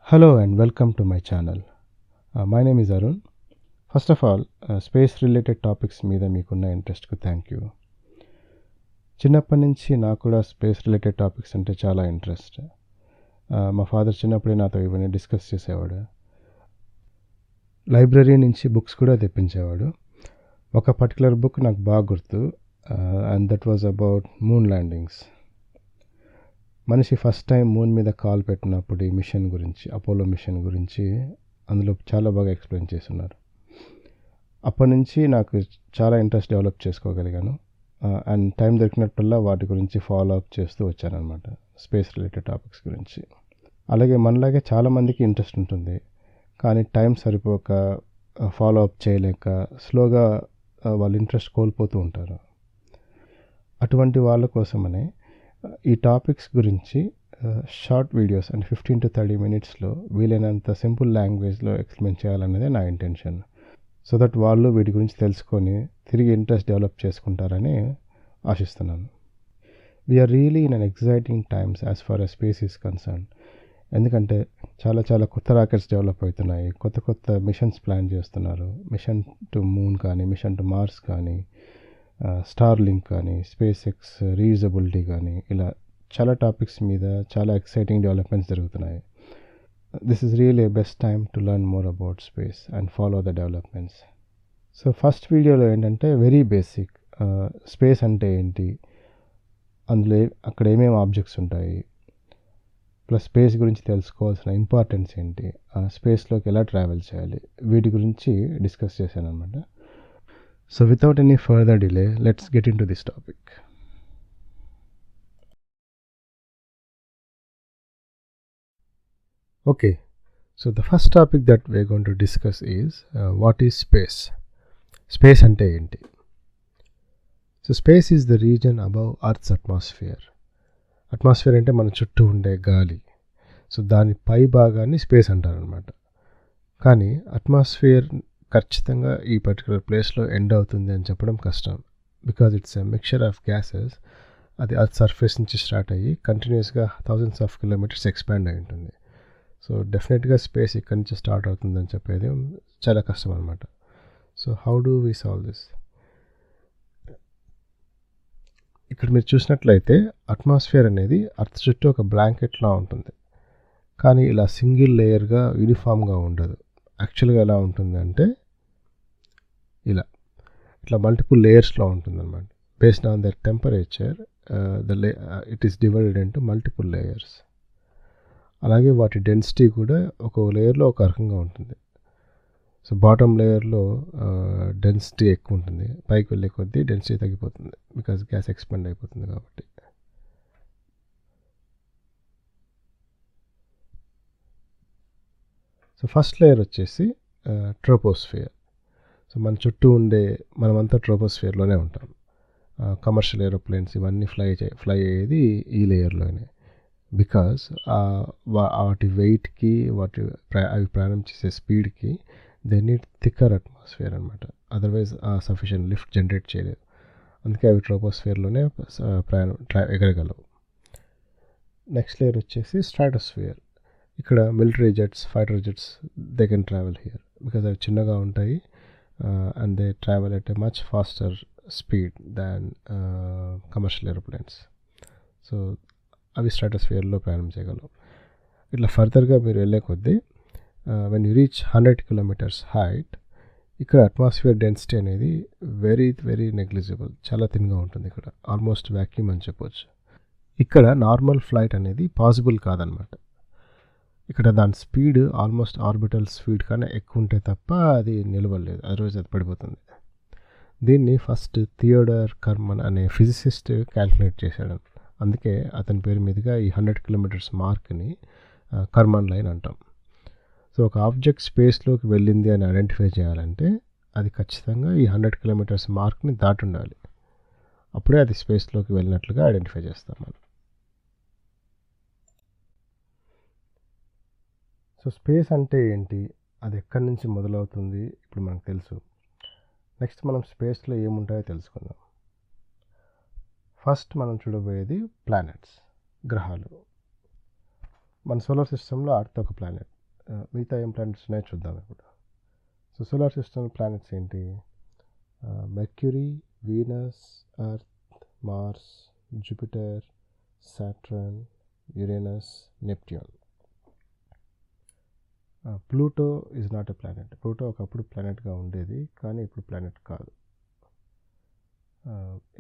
Hello and welcome to my channel. My name is Arun. First of all, space related topics మీద మీకున్న ఇంట్రెస్ట్కు thank you. చిన్నప్పటి నుంచి నాకు కూడా స్పేస్ రిలేటెడ్ టాపిక్స్ అంటే చాలా ఇంట్రెస్ట్. మా ఫాదర్ చిన్నప్పుడే నాతో ఇవన్నీ డిస్కస్ చేసేవాడు. లైబ్రరీ నుంచి బుక్స్ కూడా తెప్పించేవాడు. ఒక పర్టికులర్ బుక్ నాకు బాగా గుర్తు, and that was about moon landings. మనిషి ఫస్ట్ టైం మూన్ మీద కాల్ పెట్టినప్పుడు ఈ మిషన్ గురించి, అపోలో మిషన్ గురించి అందులో చాలా బాగా ఎక్స్ప్లెయిన్ చేస్తున్నారు. అప్పటి నుంచి నాకు చాలా ఇంట్రెస్ట్ డెవలప్ చేసుకోగలిగాను, అండ్ టైం దొరికినప్పుడల్లా వాటి గురించి ఫాలో అప్ చేస్తూ వచ్చానమాట, స్పేస్ రిలేటెడ్ టాపిక్స్ గురించి. అలాగే మనలాగే చాలామందికి ఇంట్రెస్ట్ ఉంటుంది, కానీ టైం సరిపోక ఫాలో అప్ చేయలేక స్లోగా వాళ్ళు ఇంట్రెస్ట్ కోల్పోతూ ఉంటారు. అటువంటి వాళ్ళ కోసమనే ఈ టాపిక్స్ గురించి షార్ట్ వీడియోస్ అంటే 15 to 30 minutesలో వీలైనంత సింపుల్ లాంగ్వేజ్లో ఎక్స్ప్లెయిన్ చేయాలనేదే నా ఇంటెన్షన్. సో దట్ వాళ్ళు వీటి గురించి తెలుసుకొని తిరిగి ఇంట్రెస్ట్ డెవలప్ చేసుకుంటారని ఆశిస్తున్నాను. We are really in an exciting times as far as space is concern. ఎందుకంటే చాలా కొత్త రాకెట్స్ డెవలప్ అవుతున్నాయి, కొత్త మిషన్స్ ప్లాన్ చేస్తున్నారు. మిషన్ టు మూన్ కానీ, మిషన్ టు మార్స్ కానీ, స్టార్ లింక్ కానీ, స్పేస్ ఎక్స్ రీయూజబిలిటీ కానీ, ఇలా చాలా టాపిక్స్ మీద చాలా ఎక్సైటింగ్ డెవలప్మెంట్స్ జరుగుతున్నాయి. This is really a best time to learn more about space and follow the developments. So first వీడియోలో ఏంటంటే వెరీ బేసిక్, స్పేస్ అంటే ఏంటి, అందులో అక్కడ ఏమేమి ఆబ్జెక్ట్స్ ఉంటాయి, ప్లస్ స్పేస్ గురించి తెలుసుకోవాల్సిన ఇంపార్టెన్స్ ఏంటి, స్పేస్లోకి ఎలా ట్రావెల్ చేయాలి, వీటి గురించి డిస్కస్ చేశాను అనమాట. So without any further delay, let's get into this topic. Okay, so the first topic that we're going to discuss is what is space? Space ante enti? So space is the region above Earth's atmosphere. Atmosphere ante మన చుట్టూ ఉండే గాలి. So దాని పై భాగాన్ని space అంటారు అనమాట. కానీ atmosphere ఖచ్చితంగా ఈ పర్టికులర్ ప్లేస్లో ఎండ్ అవుతుంది అని చెప్పడం కష్టం, because it's a mixture of gases. అది అర్త్ సర్ఫేస్ నుంచి స్టార్ట్ అయ్యి కంటిన్యూస్గా థౌజండ్స్ ఆఫ్ కిలోమీటర్స్ ఎక్స్పాండ్ అయి ఉంటుంది. సో డెఫినెట్గా స్పేస్ ఇక్కడి నుంచి స్టార్ట్ అవుతుందని చెప్పేది చాలా కష్టం అనమాట. So how do we solve this? ఇక్కడ మీరు చూసినట్లయితే అట్మాస్ఫియర్ అనేది అర్త్ చుట్టూ ఒక బ్లాంకెట్లా ఉంటుంది, కానీ ఇలా సింగిల్ లేయర్గా యూనిఫామ్గా ఉండదు. యాక్చువల్గా ఎలా ఉంటుంది అంటే ఇట్లా మల్టిపుల్ లేయర్స్లో ఉంటుంది అనమాట. Based on their temperature it is divided into multiple layers. అలాగే వాటి డెన్సిటీ కూడా ఒక లేయర్లో ఒక రకంగా ఉంటుంది. సో బాటమ్ లేయర్లో డెన్సిటీ ఎక్కువ ఉంటుంది, పైకి వెళ్ళే కొద్దీ డెన్సిటీ తగ్గిపోతుంది, బికాజ్ గ్యాస్ ఎక్స్పాండ్ అయిపోతుంది కాబట్టి. సో ఫస్ట్ లేయర్ వచ్చేసి ట్రోపోస్ఫియర్. సో మన చుట్టూ ఉండే మనమంతా ట్రోపోస్ఫియర్లోనే ఉంటాం. కమర్షియల్ ఏరోప్లేన్స్ ఇవన్నీ ఫ్లై అయ్యేది ఈ లేయర్లోనే, బికాజ్ వాటి వెయిట్కి అవి ప్రయాణం చేసే స్పీడ్కి దే నీడ్ థిక్కర్ అట్మాస్ఫియర్ అనమాట. అదర్వైజ్ సఫిషియెంట్ లిఫ్ట్ జనరేట్ చేయలేదు. అందుకే అవి ట్రోపోస్ఫియర్లోనే ఎగరగలవు. నెక్స్ట్ లేయర్ వచ్చేసి స్ట్రాటోస్ఫియర్. ఇక్కడ military jets, fighter jets they can travel here because అవి చిన్నగా ఉంటాయి, and they travel at a much faster speed than commercial aeroplanes. So అవి స్ట్రాటోస్ఫియర్లో ప్రయాణం చేయగలవు. ఇట్లా ఫర్దర్గా మీరు వెళ్ళే కొద్దీ when you reach 100 kilometers height, ఇక్కడ అట్మాస్ఫియర్ డెన్సిటీ అనేది వెరీ నెగ్లిజిబుల్, చాలా థిన్గా ఉంటుంది. ఇక్కడ ఆల్మోస్ట్ వ్యాక్యూమ్ అని చెప్పొచ్చు. ఇక్కడ నార్మల్ ఫ్లైట్ అనేది పాసిబుల్ కాదనమాట. ఇక్కడ దాని స్పీడ్ ఆల్మోస్ట్ ఆర్బిటల్ స్పీడ్ కన్నా ఎక్కువ ఉంటే తప్ప అది నిలవలేదు, అదర్వైజ్ అది పడిపోతుంది. దీన్ని ఫస్ట్ థియోడర్ కర్మన్ అనే ఫిజిసిస్ట్ క్యాల్కులేట్ చేశాడు. అందుకే అతని పేరు మీదుగా ఈ 100 kilometers మార్క్ని కర్మన్ లైన్ అంటాం. సో ఒక ఆబ్జెక్ట్ స్పేస్లోకి వెళ్ళింది అని ఐడెంటిఫై చేయాలంటే అది ఖచ్చితంగా ఈ 100 kilometers మార్క్ని దాటి ఉండాలి. అప్పుడే అది స్పేస్లోకి వెళ్ళినట్లుగా ఐడెంటిఫై చేస్తాం మనం. సో స్పేస్ అంటే ఏంటి, అది ఎక్కడి నుంచి మొదలవుతుంది ఇప్పుడు మనకు తెలుసు. నెక్స్ట్ మనం స్పేస్లో ఏముంటాయో తెలుసుకుందాం. ఫస్ట్ మనం చూడబోయేది ప్లానెట్స్, గ్రహాలు. మన సోలార్ సిస్టంలో అర్త్ ఒక ప్లానెట్, మిగతా ఏం ప్లానెట్స్ ఉన్నాయో చూద్దాం ఇప్పుడు. సో సోలార్ సిస్టమ్ ప్లానెట్స్ ఏంటి? Mercury, Venus, Earth, Mars, Jupiter, Saturn, Uranus, Neptune. Pluto is not a planet. Pluto ఒకప్పుడు ప్లానెట్గా ఉండేది, కానీ ఇప్పుడు ప్లానెట్ కాదు.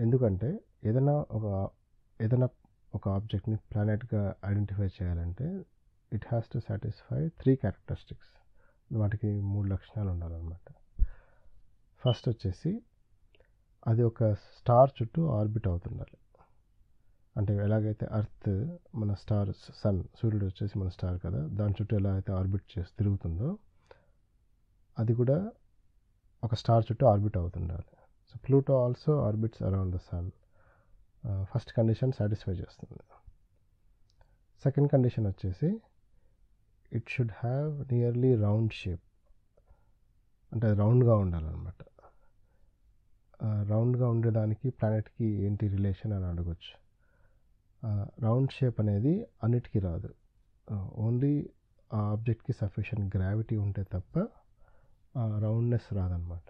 ఎందుకంటే ఏదైనా ఒక ఆబ్జెక్ట్ని ప్లానెట్గా ఐడెంటిఫై చేయాలంటే it has to satisfy 3 characteristics. వాటికి 3 లక్షణాలు ఉండాలన్నమాట. ఫస్ట్ వచ్చేసి అది ఒక స్టార్ చుట్టూ ఆర్బిట్ అవుతుండాలి. అంటే ఎలాగైతే ఎర్త్ మన స్టార్, సన్, సూర్యుడు వచ్చేసి మన స్టార్ కదా, దాని చుట్టూ ఎలా అయితే ఆర్బిట్ చేసి తిరుగుతుందో అది కూడా ఒక స్టార్ చుట్టూ ఆర్బిట్ అవుతుండాలి. So Pluto also orbits around the sun. First condition satisfy చేస్తుంది. సెకండ్ కండిషన్ వచ్చేసి it should have nearly round shape. అంటే అది రౌండ్గా ఉండాలన్నమాట. రౌండ్గా ఉండేదానికి ప్లానెట్కి ఏంటి రిలేషన్ అని అడగొచ్చు. రౌండ్ షేప్ అనేది అన్నిటికీ రాదు. ఓన్లీ ఆ ఆబ్జెక్ట్కి సఫిషియెంట్ గ్రావిటీ ఉంటే తప్ప రౌండ్నెస్ రాదనమాట.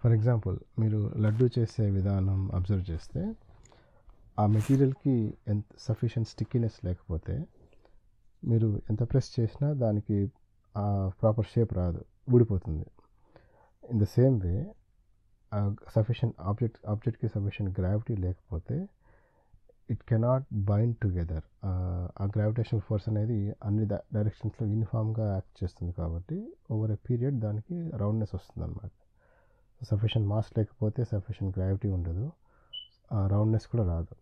ఫర్ ఎగ్జాంపుల్, మీరు లడ్డు చేసే విధానం అబ్జర్వ్ చేస్తే ఆ మెటీరియల్కి ఎంత సఫిషియెంట్ స్టిక్కీనెస్ లేకపోతే మీరు ఎంత ప్రెస్ చేసినా దానికి ఆ ప్రాపర్ షేప్ రాదు, ఊడిపోతుంది. In the same way sufficient ఆబ్జెక్ట్కి సఫిషియెంట్ గ్రావిటీ లేకపోతే ఇట్ కెనాట్ బైండ్ టుగెదర్. ఆ గ్రావిటేషనల్ ఫోర్స్ అనేది అన్ని డైరెక్షన్స్లో యూనిఫామ్గా యాక్ట్ చేస్తుంది కాబట్టి ఓవర్ ఎ పీరియడ్ దానికి రౌండ్నెస్ వస్తుంది అన్నమాట. సఫిషియెంట్ మాస్ లేకపోతే సఫిషియెంట్ గ్రావిటీ ఉండదు, రౌండ్నెస్ కూడా రాదు.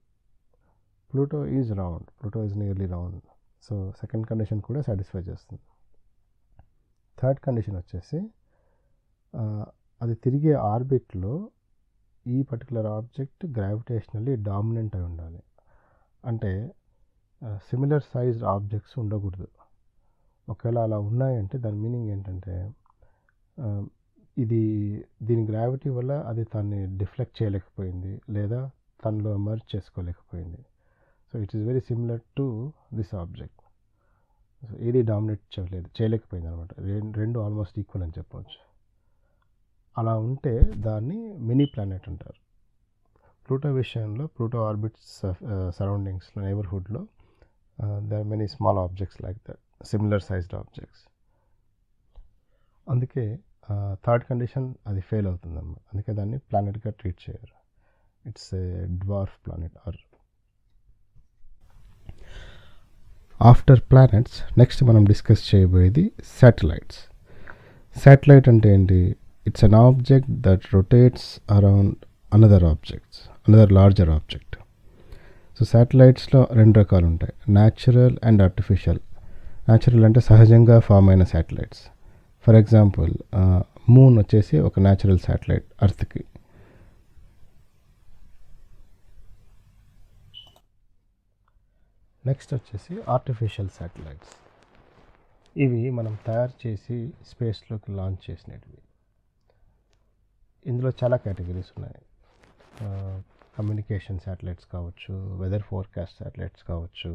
Pluto is round, Pluto is nearly round. So second condition కూడా సాటిస్ఫై చేస్తుంది. థర్డ్ కండిషన్ వచ్చేసి అది తిరిగే ఆర్బిట్లో ఈ పర్టికులర్ ఆబ్జెక్ట్ గ్రావిటేషనల్లీ డామినెంట్ అయి ఉండాలి. అంటే సిమిలర్ సైజ్డ్ ఆబ్జెక్ట్స్ ఉండకూడదు. ఒకవేళ అలా ఉన్నాయంటే దాని మీనింగ్ ఏంటంటే దీని గ్రావిటీ వల్ల అది తన్ని డిఫ్లెక్ట్ చేయలేకపోయింది లేదా తనలో మర్జ్ చేసుకోలేకపోయింది. So it is very similar to this object. సో ఏది డామినేట్ చేయలేకపోయింది అనమాట. రెండు ఆల్మోస్ట్ ఈక్వల్ అని చెప్పవచ్చు. అలా ఉంటే దాన్ని మినీ ప్లానెట్ అంటారు. ప్లూటో విషయంలో ప్లూటో ఆర్బిట్స్ సరౌండింగ్స్లో, నైబర్హుడ్లో there are many small objects like that, similar sized objects. అందుకే థర్డ్ కండిషన్ అది ఫెయిల్ అవుతుందన్నమాట. అందుకే దాన్ని ప్లానెట్గా ట్రీట్ చేయరు. It's a dwarf planet. Or after planets next మనం డిస్కస్ చేయబోయేది శాటిలైట్స్. శాటిలైట్ అంటే ఏంటి? It's an object that rotates around another larger object. So శాటిలైట్స్లో 2 రకాలు ఉంటాయి, న్యాచురల్ అండ్ ఆర్టిఫిషియల్. న్యాచురల్ అంటే సహజంగా ఫామ్ అయిన శాటిలైట్స్. ఫర్ ఎగ్జాంపుల్, మూన్ వచ్చేసి ఒక న్యాచురల్ శాటిలైట్ అర్త్కి. నెక్స్ట్ వచ్చేసి ఆర్టిఫిషియల్ శాటిలైట్స్. ఇవి మనం తయారు చేసి స్పేస్లోకి లాంచ్ చేసినవి. ఇందులో చాలా కేటగిరీస్ ఉన్నాయి. కమ్యూనికేషన్ శాటిలైట్స్ కావచ్చు, వెదర్ ఫోర్కాస్ట్ శాటిలైట్స్ కావచ్చు,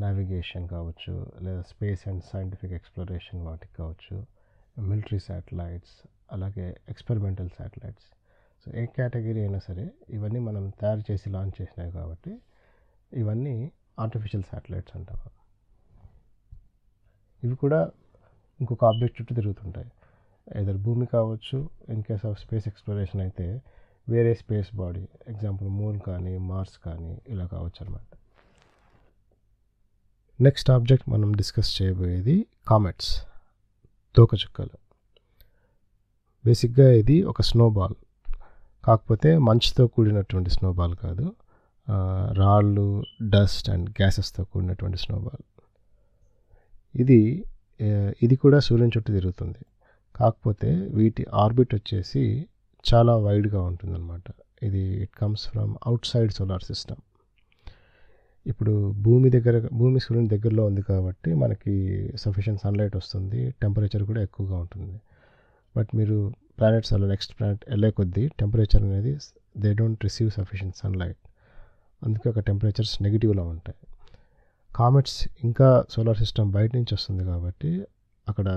నావిగేషన్ కావచ్చు, లేదా స్పేస్ అండ్ సైంటిఫిక్ ఎక్స్ప్లోరేషన్ వాటికి కావచ్చు, మిలిటరీ శాటిలైట్స్, అలాగే ఎక్స్పెరిమెంటల్ శాటిలైట్స్. సో ఏ కేటగిరీ అయినా సరే ఇవన్నీ మనం తయారు చేసి లాంచ్ చేసినాయి కాబట్టి ఇవన్నీ ఆర్టిఫిషియల్ శాటిలైట్స్ అంటారు. ఇవి కూడా ఇంకొక ఆబ్జెక్ట్ చుట్టూ తిరుగుతుంటాయి. ఏదైనా భూమి కావచ్చు, in case of space exploration అయితే వేరే స్పేస్ బాడీ, ఎగ్జాంపుల్ మూన్ కానీ మార్స్ కానీ ఇలా కావచ్చు అన్నమాట. నెక్స్ట్ ఆబ్జెక్ట్ మనం డిస్కస్ చేయబోయేది కామెట్స్, తోకచుక్కలు. బేసిక్గా ఇది ఒక స్నోబాల్, కాకపోతే మంచుతో కూడినటువంటి స్నోబాల్ కాదు, రాళ్ళు, డస్ట్ అండ్ గ్యాసెస్తో కూడినటువంటి స్నోబాల్. ఇది కూడా సూర్యుని చుట్టూ తిరుగుతుంది, కాకపోతే వీటి ఆర్బిట్ వచ్చేసి చాలా వైడ్గా ఉంటుందన్నమాట. It comes from out side solar system. ఇప్పుడు భూమి సూర్యుని దగ్గరలో ఉంది కాబట్టి మనకి సఫిషియెంట్ సన్లైట్ వస్తుంది, టెంపరేచర్ కూడా ఎక్కువగా ఉంటుంది. బట్ మీరు ప్లానెట్స్ అలా నెక్స్ట్ ప్లానెట్ వెళ్ళే కొద్దీ టెంపరేచర్ అనేది they don't receive sufficient sunlight, అందుకే ఒక టెంపరేచర్స్ నెగిటివ్లో ఉంటాయి. కామెట్స్ ఇంకా సోలార్ సిస్టమ్ బయట నుంచి వస్తుంది కాబట్టి అక్కడ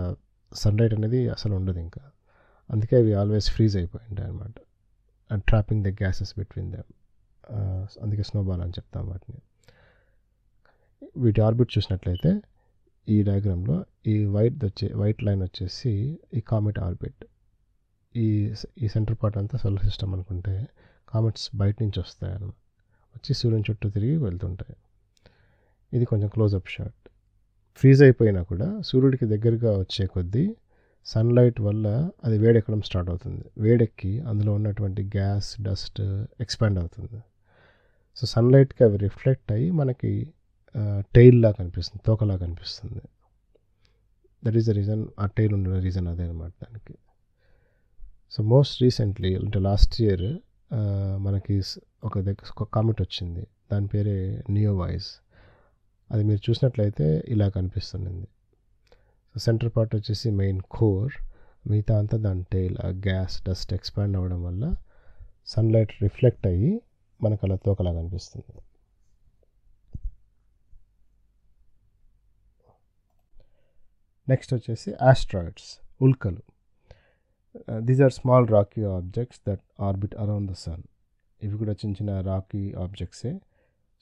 సన్లైట్ అనేది అసలు ఉండదు ఇంకా. అందుకే అవి ఆల్వేస్ ఫ్రీజ్ అయిపోయి ఉంటాయి అనమాట. And trapping the gases between them. అందుకే స్నోబాల్ అని చెప్తాం వాటిని. వీటి ఆర్బిట్ చూసినట్లయితే ఈ డయాగ్రామ్లో ఈ వైట్ లైన్ వచ్చేసి ఈ కామెట్ ఆర్బిట్. ఈ సెంటర్ పార్ట్ అంతా సోలార్ సిస్టమ్ అనుకుంటే కామెట్స్ బయట నుంచి వస్తాయి అన్నమాట. వచ్చి సూర్యుని చుట్టూ తిరిగి వెళ్తుంటాయి. ఇది కొంచెం క్లోజప్ షాట్. ఫ్రీజ్ అయిపోయినా కూడా సూర్యుడికి దగ్గరగా వచ్చే కొద్దీ సన్లైట్ వల్ల అది వేడెక్కడం స్టార్ట్ అవుతుంది. వేడెక్కి అందులో ఉన్నటువంటి గ్యాస్, డస్ట్ ఎక్స్పాండ్ అవుతుంది. సో సన్లైట్కి అవి రిఫ్లెక్ట్ అయ్యి మనకి టెయిల్లా కనిపిస్తుంది, తోకలా కనిపిస్తుంది. దట్ ఈస్ ద రీజన్, ఆ టెయిల్ ఉన్న రీజన్ అదే అనమాట దానికి. సో మోస్ట్ రీసెంట్లీ అంటే లాస్ట్ ఇయర్ మనకి ఒక కామెట్ వచ్చింది. దాని పేరే నియోవైస్. అది మీరు చూసినట్లయితే ఇలా కనిపిస్తుంది. సో సెంటర్ పార్ట్ వచ్చేసి మెయిన్ కోర్, మిగతా అంతా దాని టెయిల్. ఆ గ్యాస్, డస్ట్ ఎక్స్పాండ్ అవ్వడం వల్ల సన్లైట్ రిఫ్లెక్ట్ అయ్యి మనకు అలా తోకలా కనిపిస్తుంది. నెక్స్ట్ వచ్చేసి ఆస్ట్రాయిడ్స్, ఉల్కలు. These are small rocky objects that orbit around the sun. ఇవి కూడా చిన్న చిన్న రాకీ ఆబ్జెక్ట్సే,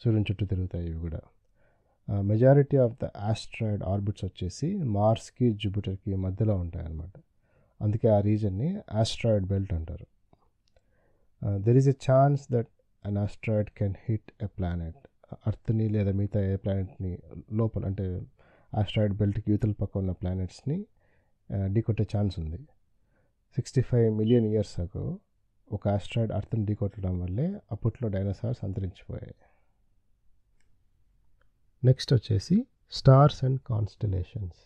సూర్యుని చుట్టూ తిరుగుతాయి ఇవి కూడా. Majority of the asteroid orbits వచ్చేసి మార్స్కి, జూపిటర్కి మధ్యలో ఉంటాయి అన్నమాట. అందుకే ఆ రీజన్ని ఆస్ట్రాయిడ్ బెల్ట్ అంటారు. There is a chance that an asteroid can hit a planet. అర్త్ని లేదా మిగతా ఏ ప్లానెట్ని లోపల, అంటే ఆస్ట్రాయిడ్ బెల్ట్కి యూతల పక్క ఉన్న ప్లానెట్స్ని ఢీకొట్టే ఛాన్స్ ఉంది. 65 మిలియన్ ఇయర్స్ అగో ఒక ఆస్ట్రాయిడ్ అర్త్ని ఢీకొట్టడం వల్లే అప్పట్లో డైనోసార్స్ అంతరించిపోయాయి. నెక్స్ట్ వచ్చేసి స్టార్స్ అండ్ కాన్స్టలేషన్స్,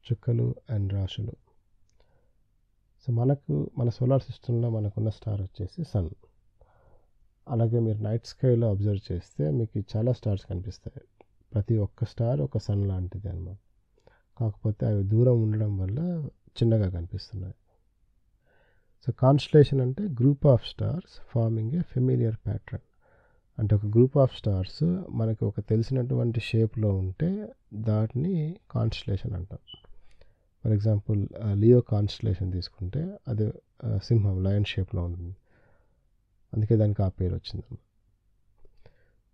చుక్కలు అండ్ రాశులు. సో మన సోలార్ సిస్టంలో మనకున్న స్టార్ వచ్చేసి సన్. అలాగే మీరు నైట్ స్కైలో అబ్జర్వ్ చేస్తే మీకు చాలా స్టార్స్ కనిపిస్తాయి. ప్రతి ఒక్క స్టార్ ఒక సన్ లాంటిది అన్నమాట. కాకపోతే అవి దూరం ఉండడం వల్ల చిన్నగా కనిపిస్తున్నాయి. సో కాన్స్టలేషన్ అంటే group of stars farming A familiar pattern. అంటే ఒక గ్రూప్ ఆఫ్ స్టార్స్ మనకి ఒక తెలిసినటువంటి షేప్లో ఉంటే దాటిని కాన్స్టలేషన్ అంటాం. ఫర్ ఎగ్జాంపుల్ లియో కాన్స్టలేషన్ తీసుకుంటే అది సింహం, లయన్ షేప్లో ఉంటుంది. అందుకే దానికి ఆ పేరు వచ్చింది.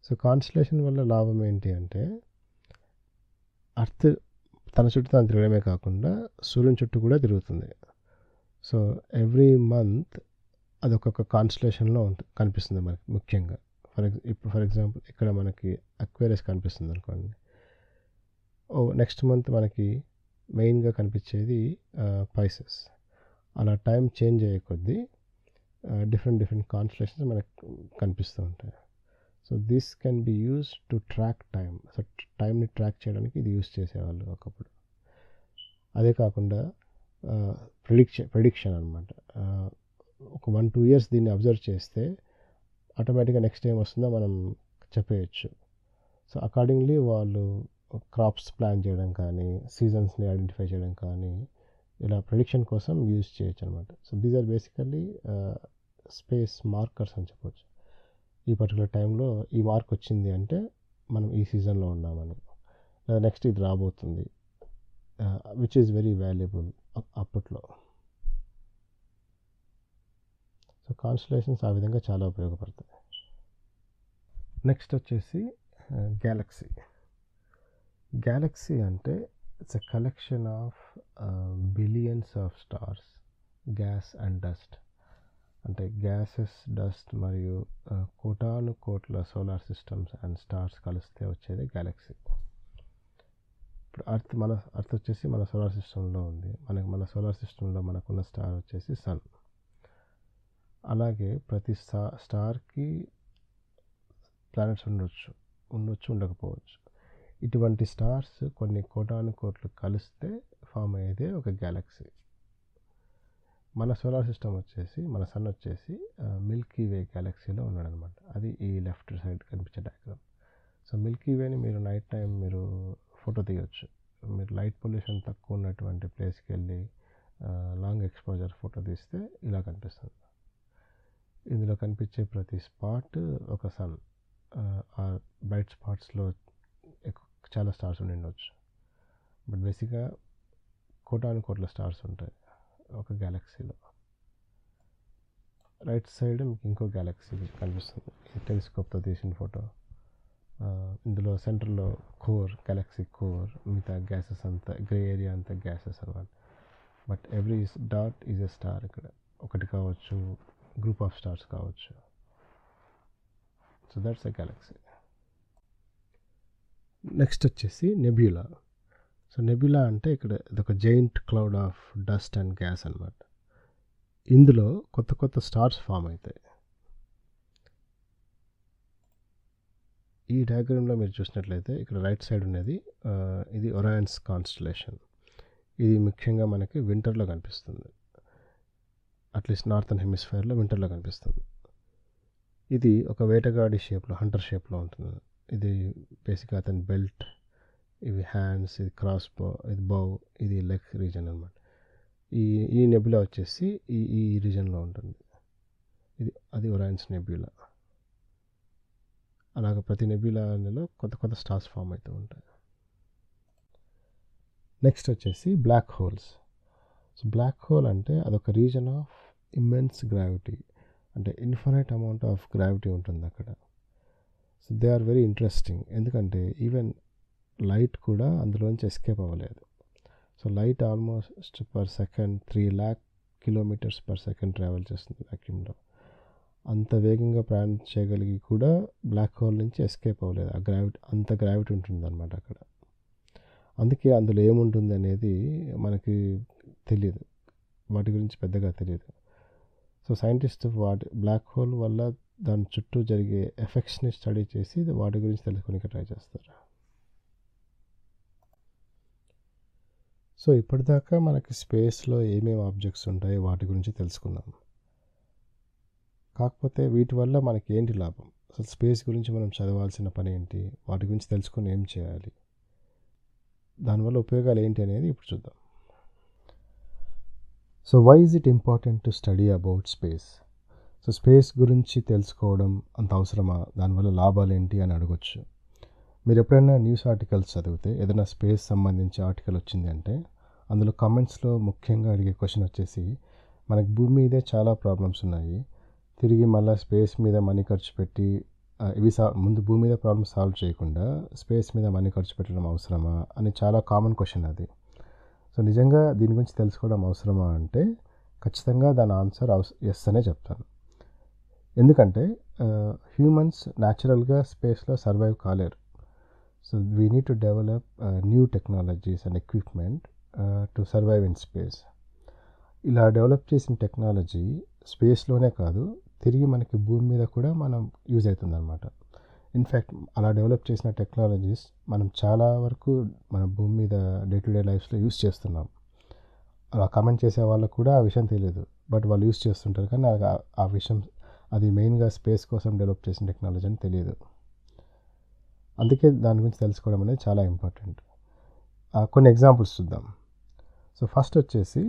సో కాన్స్టలేషన్ వల్ల లాభం ఏంటి అంటే అర్త్ తన చుట్టూ తను తిరగడమే కాకుండా సూర్యుని చుట్టూ కూడా తిరుగుతుంది. సో ఎవ్రీ మంత్ అది ఒక్కొక్క కాన్స్టలేషన్లో కనిపిస్తుంది మనకి. ముఖ్యంగా ఫర్ ఎగ్జాంపుల్ ఇక్కడ మనకి అక్వేరియస్ కనిపిస్తుంది అనుకోండి. నెక్స్ట్ మంత్ మనకి మెయిన్గా కనిపించేది పైసెస్. అలా టైం చేంజ్ అయ్యే కొద్దీ డిఫరెంట్ కాన్స్టలేషన్స్ మనకు కనిపిస్తూ ఉంటాయి. So this can be use to track time. So టైంని ట్రాక్ చేయడానికి ఇది యూజ్ చేసేవాళ్ళు ఒకప్పుడు. అదే కాకుండా ప్రెడిక్షన్ అనమాట. ఒక 1-2 ఇయర్స్ దీన్ని అబ్జర్వ్ చేస్తే ఆటోమేటిక్గా నెక్స్ట్ ఏం వస్తుందో మనం చెప్పేయచ్చు. సో అకార్డింగ్లీ వాళ్ళు క్రాప్స్ ప్లాన్ చేయడం కానీ, సీజన్స్ని ఐడెంటిఫై చేయడం కానీ, ఇలా ప్రెడిక్షన్ కోసం యూజ్ చేయొచ్చు అనమాట. So these are basically space markers అని చెప్పవచ్చు. ఈ పర్టికులర్ టైంలో ఈ మార్క్ వచ్చింది అంటే మనం ఈ సీజన్లో ఉన్నామని, లేదా నెక్స్ట్ ఇది రాబోతుంది, విచ్ ఈజ్ వెరీ వాల్యుబుల్ అప్పట్లో. సో కాన్స్టలేషన్స్ ఆ విధంగా చాలా ఉపయోగపడతాయి. నెక్స్ట్ వచ్చేసి గ్యాలక్సీ. గ్యాలక్సీ అంటే it's a collection of billions of stars, gas and dust. అంటే గ్యాసెస్, డస్ట్ మరియు కోటాను కోట్ల సోలార్ సిస్టమ్స్ అండ్ స్టార్స్ కలిస్తే వచ్చేది గ్యాలక్సీ. ఇప్పుడు అర్త్ వచ్చేసి మన సోలార్ సిస్టంలో ఉంది. మన సోలార్ సిస్టంలో మనకున్న స్టార్ వచ్చేసి సన్. అలాగే ప్రతి స్టార్కి ప్లానెట్స్ ఉండొచ్చు, ఉండకపోవచ్చు. ఇటువంటి స్టార్స్ కొన్ని కోటాను కోట్లు కలిస్తే ఫామ్ అయ్యేదే ఒక గ్యాలక్సీ. మన సోలార్ సిస్టమ్ వచ్చేసి, మన సన్ వచ్చేసి మిల్కీ వే గ్యాలక్సీలో ఉన్నాడనమాట. అది ఈ లెఫ్ట్ సైడ్ కనిపించే డయాగ్రామ్. సో మిల్కీ వేని మీరు నైట్ టైం మీరు ఫోటో తీయవచ్చు. మీరు లైట్ పొల్యూషన్ తక్కువ ఉన్నటువంటి ప్లేస్కి వెళ్ళి లాంగ్ ఎక్స్పోజర్ ఫోటో తీస్తే ఇలా కనిపిస్తుంది. ఇందులో కనిపించే ప్రతి స్పాట్ ఒక సన్. ఆ బ్రైట్ స్పాట్స్లో చాలా స్టార్స్ ఉండి ఉండొచ్చు. బట్ బేసిక్గా కోటాను కోట్ల స్టార్స్ ఉంటాయి ఒక గ్యాలక్సీలో. రైట్ సైడ్ మీకు ఇంకో గ్యాలక్సీ కనిపిస్తుంది, టెలిస్కోప్తో తీసిన ఫోటో. ఇందులో సెంటర్లో కోర్, గ్యాలక్సీ కోర్, మిగతా గ్యాసెస్ అంతా, గ్రే ఏరియా అంతా గ్యాసెస్ అన్నమాట. But every dot is a star. ఇక్కడ ఒకటి కావచ్చు, గ్రూప్ ఆఫ్ స్టార్స్ కావచ్చు. So that's a Galaxy. Next వచ్చేసి నెబ్యులా. సో నెబ్యులా అంటే ఇక్కడ ఇదొక giant cloud of dust and gas అనమాట. ఇందులో కొత్త కొత్త స్టార్స్ ఫామ్ అవుతాయి. ఈ డయాగ్రామ్లో మీరు చూసినట్లయితే ఇక్కడ రైట్ సైడ్ ఉన్నది ఇది ఒరాయన్స్ కాన్స్టలేషన్. ఇది ముఖ్యంగా మనకి వింటర్లో కనిపిస్తుంది, అట్లీస్ట్ నార్థన్ హెమిస్ఫియర్లో వింటర్లో కనిపిస్తుంది. ఇది ఒక వేటగాడి షేప్లో, హంటర్ షేప్లో ఉంటుంది. ఇది బేసిక్గా అతని బెల్ట్, ఇవి హ్యాండ్స్, ఇది క్రాస్ బో, ఇది బౌ, ఇది లెగ్ రీజన్ అనమాట. ఈ నెబ్యులా వచ్చేసి ఈ రీజన్లో ఉంటుంది. అది ఒరాయన్స్ నెబ్యులా. అలాగ ప్రతి నెబ్యులాలో కొత్త కొత్త స్టార్స్ ఫామ్ అవుతూ ఉంటాయి. నెక్స్ట్ వచ్చేసి black holes. So black hole అంటే అదొక రీజన్ ఆఫ్ ఇమ్మెన్స్ గ్రావిటీ, అంటే ఇన్ఫినైట్ అమౌంట్ ఆఫ్ గ్రావిటీ ఉంటుంది అక్కడ. So they are very interesting, ఎందుకంటే ఈవెన్ లైట్ కూడా అందులోంచి ఎస్కేప్ అవ్వలేదు. So light almost per second 3 lakh kilometers per second travel చేస్తుంది వాక్యూమ్లో. అంత వేగంగా ప్రయాణం చేయగలిగి కూడా బ్లాక్ హోల్ నుంచి ఎస్కేప్ అవ్వలేదు. అంత గ్రావిటీ ఉంటుంది అనమాట అక్కడ. అందుకే అందులో ఏముంటుంది అనేది మనకి తెలియదు, వాటి గురించి పెద్దగా తెలియదు. సో సైంటిస్ట్ బ్లాక్ హోల్ వల్ల దాని చుట్టూ జరిగే ఎఫెక్ట్స్ని స్టడీ చేసి వాటి గురించి తెలుసుకోనికి ట్రై చేస్తారు. సో ఇప్పటిదాకా మనకి స్పేస్లో ఏమేమి ఆబ్జెక్ట్స్ ఉంటాయో వాటి గురించి తెలుసుకున్నాం. కాకపోతే వీటి వల్ల మనకి ఏంటి లాభం, అసలు స్పేస్ గురించి మనం చదవాల్సిన పని ఏంటి, వాటి గురించి తెలుసుకొని ఏం చేయాలి, దానివల్ల ఉపయోగాలు ఏంటి అనేది ఇప్పుడు చూద్దాం. So why is it important to study about space? So space గురించి తెలుసుకోవడం అంత అవసరమా, దానివల్ల లాభాలు ఏంటి అని అడగొచ్చు. మీరు ఎప్పుడైనా న్యూస్ ఆర్టికల్స్ చదివితే ఏదైనా స్పేస్ సంబంధించి ఆర్టికల్ వచ్చింది అంటే అందులో కామెంట్స్లో ముఖ్యంగా అడిగే క్వశ్చన్ వచ్చేసి, మనకి భూమి మీదే చాలా ప్రాబ్లమ్స్ ఉన్నాయి, తిరిగి మళ్ళీ స్పేస్ మీద మనీ ఖర్చు పెట్టి ముందు భూమి మీద ప్రాబ్లమ్ సాల్వ్ చేయకుండా స్పేస్ మీద మనీ ఖర్చు పెట్టడం అవసరమా అని చాలా కామన్ క్వశ్చన్ అది. సో నిజంగా దీని గురించి తెలుసుకోవడం అవసరమా అంటే ఖచ్చితంగా దాని ఆన్సర్ ఎస్ అనే చెప్తాను. ఎందుకంటే హ్యూమన్స్ న్యాచురల్గా స్పేస్లో సర్వైవ్ కాలేరు. So we need to develop new technologies and equipment to survive in space. ఇలా డెవలప్ చేసిన టెక్నాలజీ స్పేస్లోనే కాదు, తిరిగి మనకి భూమి మీద కూడా మనం యూజ్ అవుతుంది అనమాట. ఇన్ఫ్యాక్ట్ అలా డెవలప్ చేసిన టెక్నాలజీస్ మనం చాలా వరకు మన భూమి మీద డే టు డే లైఫ్లో యూజ్ చేస్తున్నాం. అలా కామెంట్ చేసే వాళ్ళకు కూడా ఆ విషయం తెలియదు, బట్ వాళ్ళు యూజ్ చేస్తుంటారు, కానీ ఆ విషయం అది మెయిన్గా స్పేస్ కోసం డెవలప్ చేసిన టెక్నాలజీ అని తెలియదు. అందుకే దాని గురించి తెలుసుకోవడం అనేది చాలా ఇంపార్టెంట్. కొన్ని ఎగ్జాంపుల్స్ చూద్దాం. సో ఫస్ట్ వచ్చేసి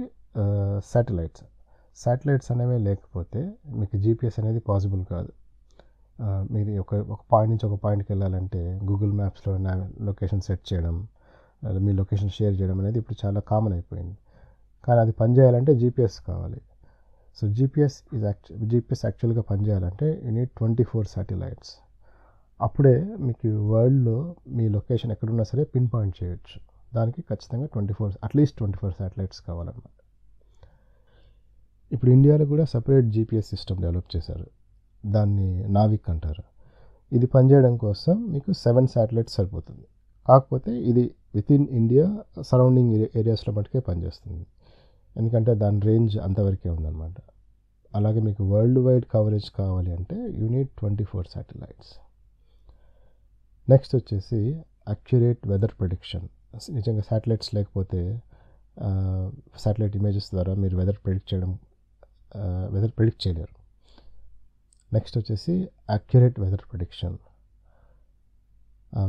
శాటిలైట్స్ అనేవి లేకపోతే మీకు జీపీఎస్ అనేది పాసిబుల్ కాదు. మీరు ఒక పాయింట్ నుంచి ఒక పాయింట్కి వెళ్ళాలంటే గూగుల్ మ్యాప్స్లో లొకేషన్ సెట్ చేయడం, మీ లొకేషన్ షేర్ చేయడం అనేది ఇప్పుడు చాలా కామన్ అయిపోయింది. కానీ అది పనిచేయాలంటే జీపీఎస్ కావాలి. సో జీపీఎస్ యాక్చువల్గా పనిచేయాలంటే యూ నీడ్ 24 శాటిలైట్స్. అప్పుడే మీకు వరల్డ్లో మీ లొకేషన్ ఎక్కడున్నా సరే పిన్ పాయింట్ చేయొచ్చు. దానికి ఖచ్చితంగా అట్లీస్ట్ 24 శాటిలైట్స్ కావాలన్నమాట. ఇప్పుడు ఇండియాలో కూడా సపరేట్ జీపీఎస్ సిస్టమ్ డెవలప్ చేశారు, దాన్ని నావిక్ అంటారు. ఇది పనిచేయడం కోసం మీకు 7 శాటిలైట్స్ సరిపోతుంది. కాకపోతే ఇది వితిన్ ఇండియా సరౌండింగ్ ఏరియాస్లో మటుకే పనిచేస్తుంది, ఎందుకంటే దాని రేంజ్ అంతవరకే ఉందన్నమాట. అలాగే మీకు వరల్డ్ వైడ్ కవరేజ్ కావాలి అంటే యూ నీడ్ 24 శాటిలైట్స్. నెక్స్ట్ వచ్చేసి అక్యురేట్ వెదర్ ప్రెడిక్షన్. నిజంగా శాటిలైట్స్ లేకపోతే శాటిలైట్ ఇమేజెస్ ద్వారా మీరు వెదర్ ప్రెడిక్ట్ చేయలేరు. నెక్స్ట్ వచ్చేసి accurate weather prediction.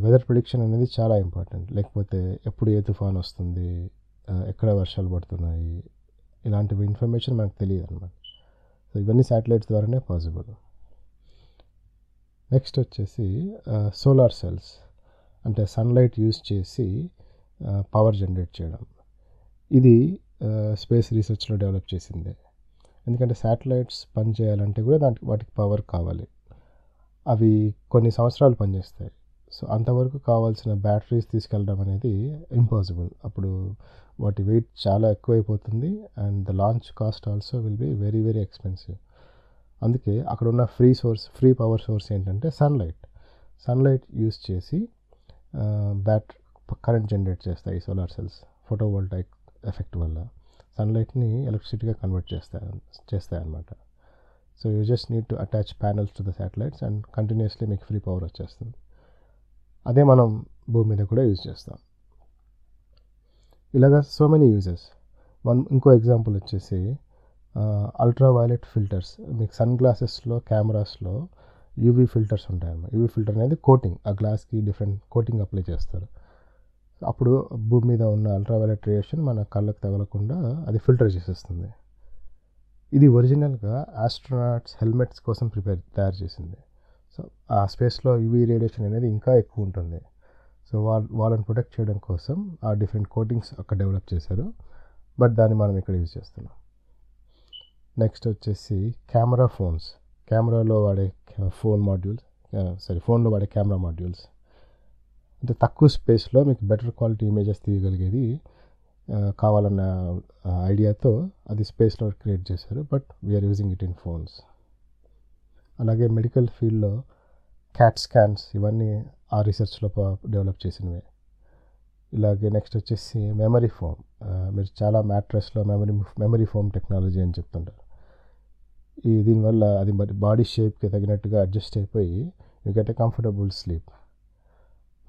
Weather prediction అనేది చాలా ఇంపార్టెంట్, లేకపోతే ఎప్పుడు ఏ తుఫాన్ వస్తుంది, ఎక్కడ వర్షాలు పడుతున్నాయి, ఇలాంటివి ఇన్ఫర్మేషన్ మనకు తెలియదు అనమాట. సో ఇవన్నీ శాటిలైట్స్ ద్వారానే పాసిబుల్. నెక్స్ట్ వచ్చేసి సోలార్ సెల్స్. అంటే సన్లైట్ యూస్ చేసి పవర్ జనరేట్ చేయడం. ఇది స్పేస్ రీసెర్చ్లో డెవలప్ చేసిందే. ఎందుకంటే శాటిలైట్స్ పనిచేయాలంటే కూడా వాటికి పవర్ కావాలి. అవి కొన్ని సంవత్సరాలు పనిచేస్తాయి. సో అంతవరకు కావాల్సిన బ్యాటరీస్ తీసుకెళ్ళడం అనేది ఇంపాసిబుల్. అప్పుడు వాటి వెయిట్ చాలా ఎక్కువైపోతుంది and the launch cost also will be very very expensive. అందుకే అక్కడ ఉన్న ఫ్రీ పవర్ సోర్స్ ఏంటంటే సన్లైట్ యూస్ చేసి కరెంట్ జనరేట్ చేస్తాయి సోలార్ సెల్స్. ఫోటోవోల్టాయిక్ ఎఫెక్ట్ వల్ల సన్లైట్ని ఎలక్ట్రిసిటీగా కన్వర్ట్ చేస్తాయి అన్నమాట. So you just need to attach panels to the satellites and continuously మీకు ఫ్రీ పవర్ వచ్చేస్తుంది. అదే మనం భూమి మీద కూడా యూజ్ చేస్తాం. ఇలాగా సో మెనీ యూజెస్. ఇంకో ఎగ్జాంపుల్ వచ్చేసి అల్ట్రా వైలెట్ ఫిల్టర్స్. మీకు సన్ గ్లాసెస్లో కెమెరాస్లో యూవీ ఫిల్టర్స్ ఉంటాయన్నమాట. యూవీ ఫిల్టర్ అనేది కోటింగ్, ఆ గ్లాస్కి డిఫరెంట్ కోటింగ్ అప్లై చేస్తారు. అప్పుడు భూమి మీద ఉన్న అల్ట్రా వైలెట్ రేడియేషన్ మన కళ్ళకు తగలకుండా అది ఫిల్టర్ చేసేస్తుంది. ఇది ఒరిజినల్గా ఆస్ట్రోనాట్స్ హెల్మెట్స్ కోసం తయారు చేసింది. సో ఆ స్పేస్లో యూవీ రేడియేషన్ అనేది ఇంకా ఎక్కువ ఉంటుంది. సో వాళ్ళని ప్రొటెక్ట్ చేయడం కోసం ఆ డిఫరెంట్ కోటింగ్స్ అక్కడ డెవలప్ చేశారు. బట్ దాన్ని మనం ఇక్కడ యూజ్ చేస్తున్నాం. నెక్స్ట్ వచ్చేసి కెమెరాలో వాడే ఫోన్లో వాడే కెమెరా మాడ్యూల్స్. అంటే తక్కువ స్పేస్లో మీకు బెటర్ క్వాలిటీ ఇమేజెస్ తీయగలిగేది కావాలన్న ఐడియాతో అది స్పేస్లో క్రియేట్ చేశారు. But we are using it in phones. అలాగే మెడికల్ ఫీల్డ్లో క్యాట్ స్కాన్స్ ఇవన్నీ ఆ రీసెర్చ్లో డెవలప్ చేసినవే. ఇలాగే నెక్స్ట్ వచ్చేసి మెమరీ ఫోమ్. మీరు చాలా మ్యాట్రెస్లో మెమరీ ఫోమ్ టెక్నాలజీ అని చెప్తుంటారు. దీనివల్ల అది బాడీ షేప్కి తగినట్టుగా అడ్జస్ట్ అయిపోయి you get a comfortable sleep.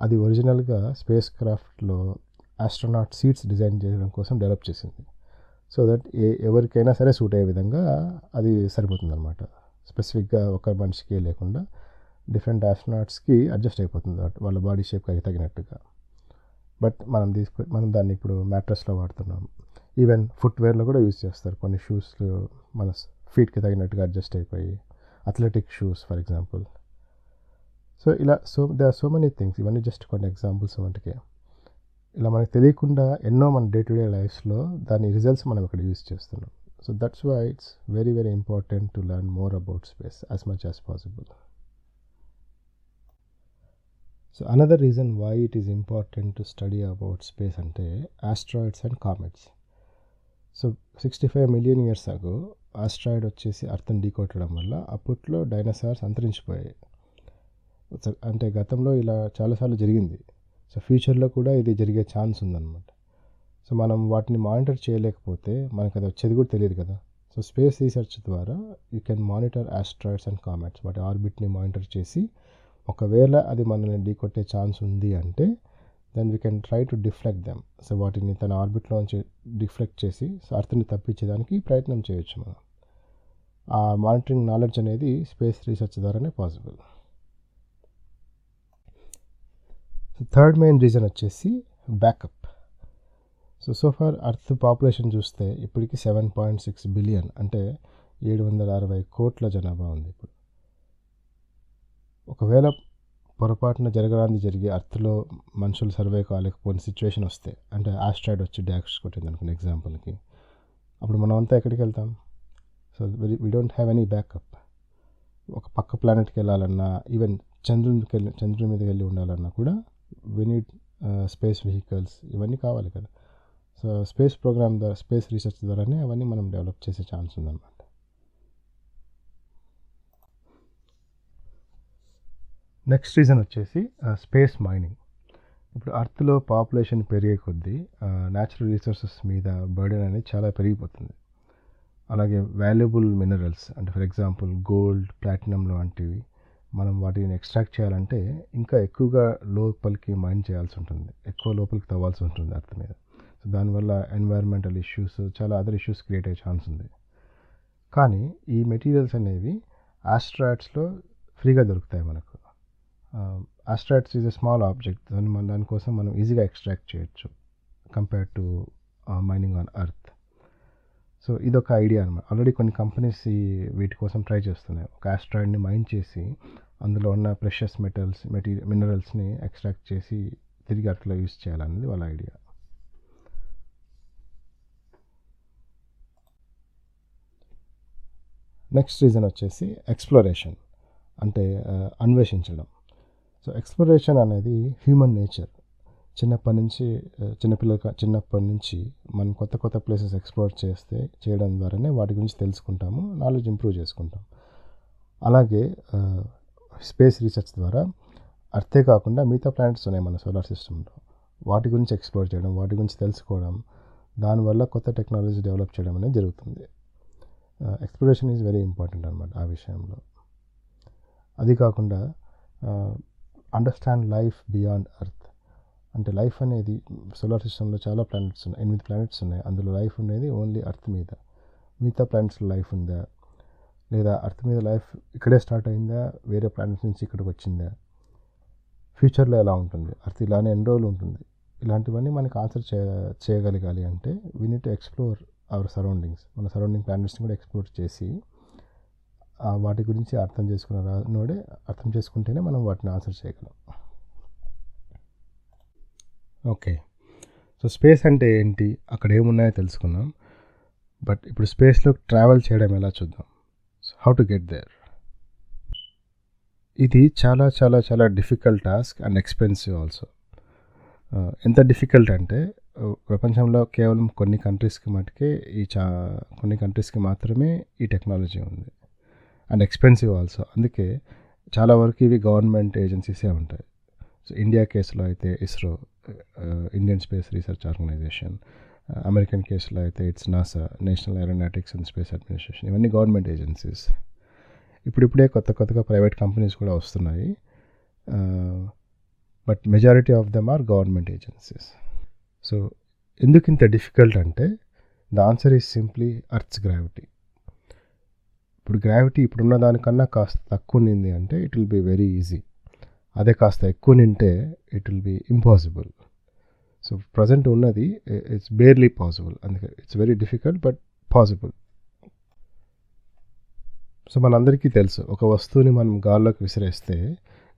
అది ఒరిజినల్గా స్పేస్ క్రాఫ్ట్లో ఆస్ట్రోనాట్ సీట్స్ డిజైన్ చేయడం కోసం డెవలప్ చేసింది. సో దట్ ఎవరికైనా సరే సూట్ అయ్యే విధంగా అది సరిపోతుంది అనమాట. స్పెసిఫిక్గా ఒక మనిషికి లేకుండా డిఫరెంట్ ఆస్ట్రోనాట్స్కి అడ్జస్ట్ అయిపోతుంది వాళ్ళ బాడీ షేప్కి తగినట్టుగా. బట్ మనం దాన్ని ఇప్పుడు మ్యాట్రెస్లో వాడుతున్నాం. ఈవెన్ ఫుట్వేర్లో కూడా యూజ్ చేస్తారు. కొన్ని షూస్లు మన ఫీట్కి తగినట్టుగా అడ్జస్ట్ అయిపోయి, athletic shoes for example. So ఇలా they are so many things. ఇవన్నీ జస్ట్ కొన్ని ఎగ్జాంపుల్స్ వంటికే. ఇలా మనకు తెలియకుండా ఎన్నో మన డే టు డే లైఫ్స్లో దాని రిజల్ట్స్ మనం ఇక్కడ యూజ్ చేస్తున్నాం. So that's why it's very very important to learn more about space as much as possible. So another reason why it is important to study about space అంటే asteroids and comets. So 65 million years ago asteroid వచ్చేసి అర్త్ని ఢీకొట్టడం వల్ల అప్పట్లో dinosaurs అంతరించిపోయాయి. అంటే గతంలో ఇలా చాలాసార్లు జరిగింది. సో ఫ్యూచర్లో కూడా ఇది జరిగే ఛాన్స్ ఉందన్నమాట. సో మనం వాటిని మానిటర్ చేయలేకపోతే మనకు అది వచ్చేది కూడా తెలియదు కదా. సో స్పేస్ రీసెర్చ్ ద్వారా you can monitor asteroids and comets. వాటి ఆర్బిట్ని మానిటర్ చేసి ఒకవేళ అది మనల్ని ఢీకొట్టే ఛాన్స్ ఉంది అంటే then we can try to deflect them. So వాటిని తన ఆర్బిట్లోంచి డిఫ్లెక్ట్ చేసి అర్త్ని తప్పించేదానికి ప్రయత్నం చేయొచ్చు మనం. ఆ మానిటరింగ్ నాలెడ్జ్ అనేది స్పేస్ రీసెర్చ్ ద్వారానే పాసిబుల్. థర్డ్ మెయిన్ రీజన్ వచ్చేసి backup. So far earth population చూస్తే ఇప్పటికి 7.6 బిలియన్ అంటే 760 కోట్ల జనాభా ఉంది ఇప్పుడు. ఒకవేళ పొరపాటున జరిగి అర్త్లో మనుషులు సర్వే కాలేకపోయిన సిచ్యువేషన్ వస్తే, అంటే ఆస్ట్రాయిడ్ వచ్చి డాష్ కొట్టింది అనుకున్న ఎగ్జాంపుల్కి, అప్పుడు మనం అంతా ఎక్కడికి వెళ్తాం? So we don't have any backup. ఒక పక్క ప్లానెట్కి వెళ్ళాలన్నా, ఈవెన్ చంద్రుని మీదకి వెళ్ళి ఉండాలన్నా కూడా వీ నీడ్ స్పేస్ వెహికల్స్, ఇవన్నీ కావాలి కదా. సో స్పేస్ ప్రోగ్రామ్ ద్వారా, స్పేస్ రీసెర్చ్ ద్వారానే అవన్నీ మనం డెవలప్ చేసే ఛాన్స్ ఉందన్నమాట. నెక్స్ట్ రీజన్ వచ్చేసి స్పేస్ మైనింగ్. ఇప్పుడు అర్త్లో పాపులేషన్ పెరిగే కొద్దీ న్యాచురల్ రిసోర్సెస్ మీద బర్డెన్ అనేది చాలా పెరిగిపోతుంది. అలాగే వాల్యుబుల్ మినరల్స్, అంటే ఫర్ ఎగ్జాంపుల్ గోల్డ్, ప్లాటినం లాంటివి మనం వాటిని ఎక్స్ట్రాక్ట్ చేయాలంటే ఇంకా ఎక్కువగా లోపలికి మైన్ చేయాల్సి ఉంటుంది, ఎక్కువ లోపలికి తవ్వాల్సి ఉంటుంది అర్త్ మీద. సో దానివల్ల ఎన్వైర్మెంటల్ ఇష్యూస్, చాలా అదర్ ఇష్యూస్ క్రియేట్ అయ్యే ఛాన్స్ ఉంది. కానీ ఈ మెటీరియల్స్ అనేవి ఆస్ట్రాయిడ్స్లో ఫ్రీగా దొరుకుతాయి మనకు. Asteroids is a small object, దానికోసం మనం ఈజీగా ఎక్స్ట్రాక్ట్ చేయొచ్చు compare to mining on earth. So ఇదొక ఐడియా అనమాట. ఆల్రెడీ కొన్ని కంపెనీస్ వీటి కోసం ట్రై చేస్తున్నాయి. ఒక ఆస్ట్రాయిడ్ని మైన్ చేసి అందులో ఉన్న ప్రెషస్ మినరల్స్ని ఎక్స్ట్రాక్ట్ చేసి తిరిగి అర్త్లో యూస్ చేయాలనేది వాళ్ళ ఐడియా. నెక్స్ట్ రీజన్ వచ్చేసి ఎక్స్ప్లోరేషన్, అంటే అన్వేషించడం. సో ఎక్స్ప్లోరేషన్ అనేది హ్యూమన్ నేచర్. చిన్నప్పటి నుంచి మనం కొత్త కొత్త ప్లేసెస్ ఎక్స్ప్లోర్ చేయడం ద్వారానే వాటి గురించి తెలుసుకుంటాము, నాలెడ్జ్ ఇంప్రూవ్ చేసుకుంటాం. అలాగే స్పేస్ రీసెర్చ్ ద్వారా అర్థే కాకుండా మిగతా ప్లానెట్స్ ఉన్నాయి మన సోలార్ సిస్టంలో, వాటి గురించి ఎక్స్ప్లోర్ చేయడం, వాటి గురించి తెలుసుకోవడం, దానివల్ల కొత్త టెక్నాలజీ డెవలప్ చేయడం అనేది జరుగుతుంది. ఎక్స్ప్లోరేషన్ ఈజ్ వెరీ ఇంపార్టెంట్ అనమాట ఆ విషయంలో. అది కాకుండా అండర్స్టాండ్ లైఫ్ బియాండ్ ఎర్త్. అంటే లైఫ్ అనేది సోలార్ సిస్టంలో చాలా ప్లానెట్స్ ఉన్నాయి, 8 ప్లానెట్స్ ఉన్నాయి. అందులో లైఫ్ ఉండేది ఓన్లీ ఎర్త్ మీద. మిగతా ప్లానెట్స్లో లైఫ్ ఉందా, లేదా ఎర్త్ మీద లైఫ్ ఇక్కడే స్టార్ట్ అయిందా, వేరే ప్లానెట్స్ నుంచి ఇక్కడికి వచ్చిందా, ఫ్యూచర్లో ఎలా ఉంటుంది, ఎర్త్ ఇలానే ఎన్ని రోజులు ఉంటుంది, ఇలాంటివన్నీ మనకి ఆన్సర్ చేయగలగాలి అంటే we need to explore hour surroundings. మన సరౌండింగ్ ప్లానెట్స్ని కూడా ఎక్స్ప్లోర్ చేసి వాటి గురించి అర్థం చేసుకుంటేనే మనం వాటిని ఆన్సర్ చేయగలం. ఓకే, సో స్పేస్ అంటే ఏంటి, అక్కడ ఏమున్నాయో తెలుసుకున్నాం. బట్ ఇప్పుడు స్పేస్లో ట్రావెల్ చేయడం ఎలా చూద్దాం. How to get there. ఇది చాలా చాలా చాలా difficult task and expensive also. ఎంత డిఫికల్ట్ అంటే ప్రపంచంలో కేవలం కొన్ని కంట్రీస్కి మాత్రమే ఈ టెక్నాలజీ ఉంది. And expensive also. అందుకే చాలా వరకు ఇవి గవర్నమెంట్ ఏజెన్సీసే ఉంటాయి. సో ఇండియా కేసులో అయితే ISRO, Indian Space Research Organisation. American కేసులో అయితే it's NASA, National Aeronautics and Space Administration. ఇవన్నీ గవర్నమెంట్ ఏజెన్సీస్. ఇప్పుడిప్పుడే కొత్తగా ప్రైవేట్ కంపెనీస్ కూడా వస్తున్నాయి. But majority of them are government agencies. So ఎందుకు ఇంత డిఫికల్ట్ అంటే the answer is simply earth's gravity. ఇప్పుడు గ్రావిటీ ఇప్పుడున్న దానికన్నా కాస్త తక్కువ నింది అంటే it will be very easy. అదే కాస్త ఎక్కువ నింటే it will be impossible. So present ఉన్నది ఇట్స్ బేర్లీ పాసిబుల్. అందుకే it's very difficult but possible. So మనందరికీ తెలుసు, ఒక వస్తువుని మనం గాల్లోకి విసిరేస్తే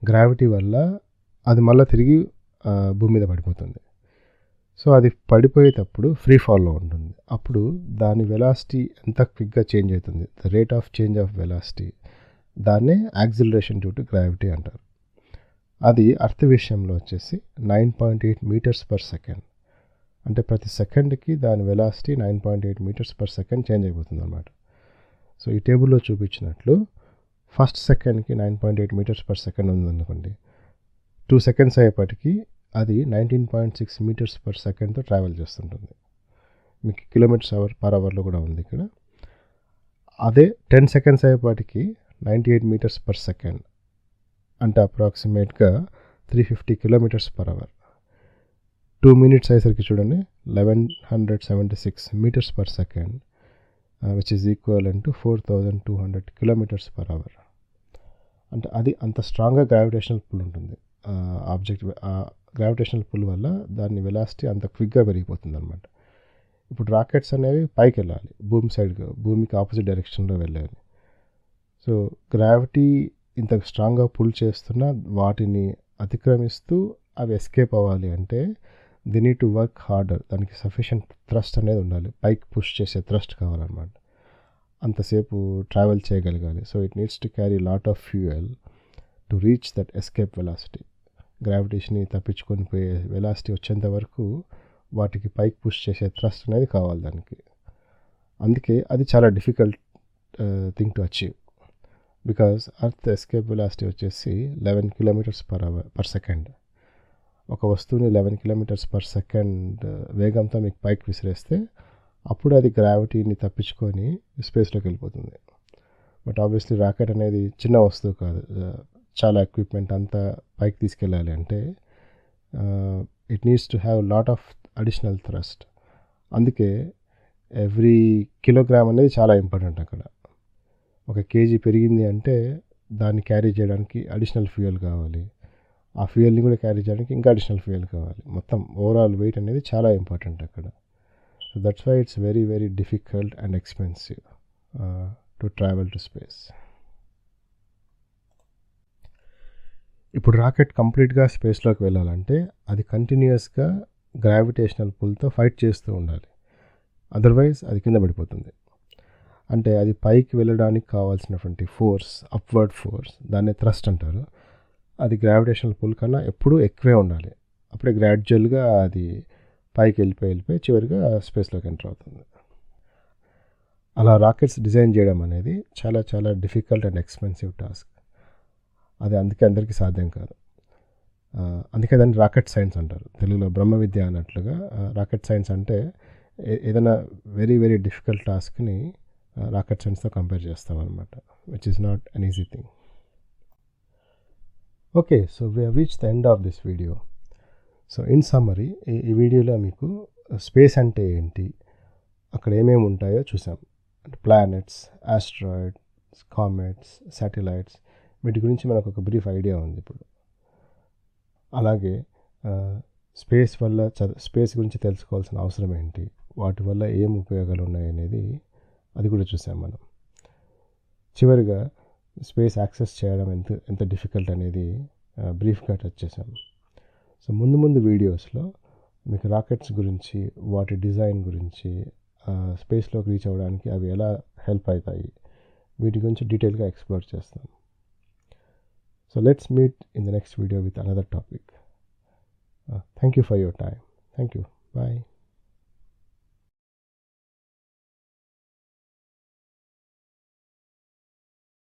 గ్రావిటీ వల్ల అది మళ్ళీ తిరిగి భూమి మీద పడిపోతుంది. సో అది పడిపోయేటప్పుడు ఫ్రీ ఫాల్లో ఉంటుంది. అప్పుడు దాని వెలాసిటీ ఎంత క్విక్గా చేంజ్ అవుతుంది, the rate of change of velocity, దాన్నే యాక్సిలరేషన్ డ్యూ టు గ్రావిటీ అంటారు. అది అర్త్ విషయంలో వచ్చేసి 9.8 మీటర్స్ పర్ సెకండ్. అంటే ప్రతి సెకండ్కి దాని velocity 9.8 metres per second change అయిపోతుంది అన్నమాట. సో ఈ టేబుల్లో చూపించినట్లు ఫస్ట్ సెకండ్కి 9.8 మీటర్స్ పర్ సెకండ్ ఉందనుకోండి, 2 సెకండ్స్ అయ్యేపటికి అది 19.6 మీటర్స్ పర్ సెకండ్తో ట్రావెల్ చేస్తుంటుంది. మీకు కిలోమీటర్స్ పర్ అవర్లో కూడా ఉంది ఇక్కడ. అదే 10 సెకండ్స్ అయ్యేపాటికి 98 మీటర్స్ పర్ సెకండ్, అంటే అప్రాక్సిమేట్గా 350 కిలోమీటర్స్ పర్ అవర్. 2 మినిట్స్ అయ్యేసరికి చూడండి 1176 metres per second, which is equal to 4200 kilometres per hour. అంటే అది అంత స్ట్రాంగ్గా గ్రావిటేషనల్ పుల్ ఉంటుంది. గ్రావిటేషనల్ పుల్ వల్ల దాని వెలాసిటీ అంత క్విక్గా పెరిగిపోతుంది అనమాట. ఇప్పుడు రాకెట్స్ అనేవి పైకి వెళ్ళాలి, భూమికి ఆపోజిట్ డైరెక్షన్లో వెళ్ళాలి. సో గ్రావిటీ ఇంత స్ట్రాంగ్గా పుల్ చేస్తున్న వాటిని అతిక్రమిస్తూ అవి ఎస్కేప్ అవ్వాలి అంటే the need to work harder. దానికి సఫిషియంట్ థ్రస్ట్ అనేది ఉండాలి, పైకి పుష్ చేసే థ్రస్ట్ కావాలన్నమాట. అంతసేపు ట్రావెల్ చేయగలగాలి. So it needs to carry lot of fuel to reach that escape velocity. గ్రావిటేషన్ని తప్పించుకొని పోయే వెలాసిటీ వచ్చేంత వరకు వాటికి పైకి పుష్ చేసే థ్రస్ట్ అనేది కావాలి దానికి. అందుకే అది చాలా difficult thing to achieve. Because earth escape velocity వచ్చేసి 11 కిలోమీటర్స్ పర్ సెకండ్. ఒక వస్తువుని 11 కిలోమీటర్స్ పర్ సెకండ్ వేగంతో మీకు పైకి విసిరేస్తే అప్పుడు అది గ్రావిటీని తప్పించుకొని స్పేస్లోకి వెళ్ళిపోతుంది. బట్ ఆబ్వియస్లీ రాకెట్ అనేది చిన్న వస్తువు కాదు, చాలా ఎక్విప్మెంట్ అంతా పైకి తీసుకెళ్ళాలి అంటే it needs to have lot of additional thrust. అందుకే ఎవ్రీ కిలోగ్రామ్ అనేది చాలా ఇంపార్టెంట్. అక్కడ 1 కేజీ పెరిగింది అంటే దాన్ని క్యారీ చేయడానికి అడిషనల్ ఫ్యూయల్ కావాలి, ఆ ఫ్యూయల్ని కూడా క్యారీ చేయడానికి ఇంకా అడిషనల్ ఫ్యూయల్ కావాలి. మొత్తం ఓవరాల్ వెయిట్ అనేది చాలా ఇంపార్టెంట్ అక్కడ. So that's why it's very very difficult and expensive to travel to space. ఇప్పుడు రాకెట్ కంప్లీట్గా స్పేస్లోకి వెళ్ళాలంటే అది కంటిన్యూస్గా గ్రావిటేషనల్ పుల్తో ఫైట్ చేస్తూ ఉండాలి. అదర్వైజ్ అది కింద పడిపోతుంది. అంటే అది పైకి వెళ్ళడానికి కావాల్సినటువంటి ఫోర్స్, అప్వర్డ్ ఫోర్స్, దాన్ని థ్రస్ట్ అంటారు. అది గ్రావిటేషనల్ పుల్ కన్నా ఎప్పుడూ ఎక్కువే ఉండాలి. అప్పుడే గ్రాడ్యువల్గా అది పైకి వెళ్ళిపోయి చివరిగా స్పేస్లోకి ఎంటర్ అవుతుంది. అలా రాకెట్స్ డిజైన్ చేయడం అనేది చాలా చాలా డిఫికల్ట్ అండ్ ఎక్స్పెన్సివ్ టాస్క్. అది అందుకే అందరికీ సాధ్యం కాదు. అందుకే దాన్ని రాకెట్ సైన్స్ అంటారు. తెలుగులో బ్రహ్మ విద్య అన్నట్లుగా రాకెట్ సైన్స్ అంటే ఏదైనా వెరీ వెరీ డిఫికల్ట్ టాస్క్ని రాకెట్ సైన్స్తో కంపేర్ చేస్తామన్నమాట, which is not an easy thing. Okay, so we have reach the end of this video. So in summary, ఈ వీడియోలో మీకు స్పేస్ అంటే ఏంటి, అక్కడ ఏమేమి ఉంటాయో చూసాం. అంటే ప్లానెట్స్, ఆస్ట్రాయిడ్స్, కామెట్స్, శాటిలైట్స్, వీటి గురించి మనకు ఒక బ్రీఫ్ ఐడియా ఉంది ఇప్పుడు. అలాగే స్పేస్ గురించి తెలుసుకోవాల్సిన అవసరం ఏంటి, వాటి వల్ల ఏం ఉపయోగాలు ఉన్నాయి అనేది అది కూడా చూసాం మనం. చివరిగా స్పేస్ యాక్సెస్ చేయడం ఎంత డిఫికల్ట్ అనేది బ్రీఫ్గా టచ్ చేసాం. సో ముందు వీడియోస్లో మీకు రాకెట్స్ గురించి, వాటి డిజైన్ గురించి, స్పేస్లోకి రీచ్ అవ్వడానికి అవి ఎలా హెల్ప్ అవుతాయి, వీటి గురించి డీటెయిల్గా ఎక్స్ప్లోర్ చేస్తాం. So let's meet in the next video with another topic. Thank you for your time. Thank you. Bye.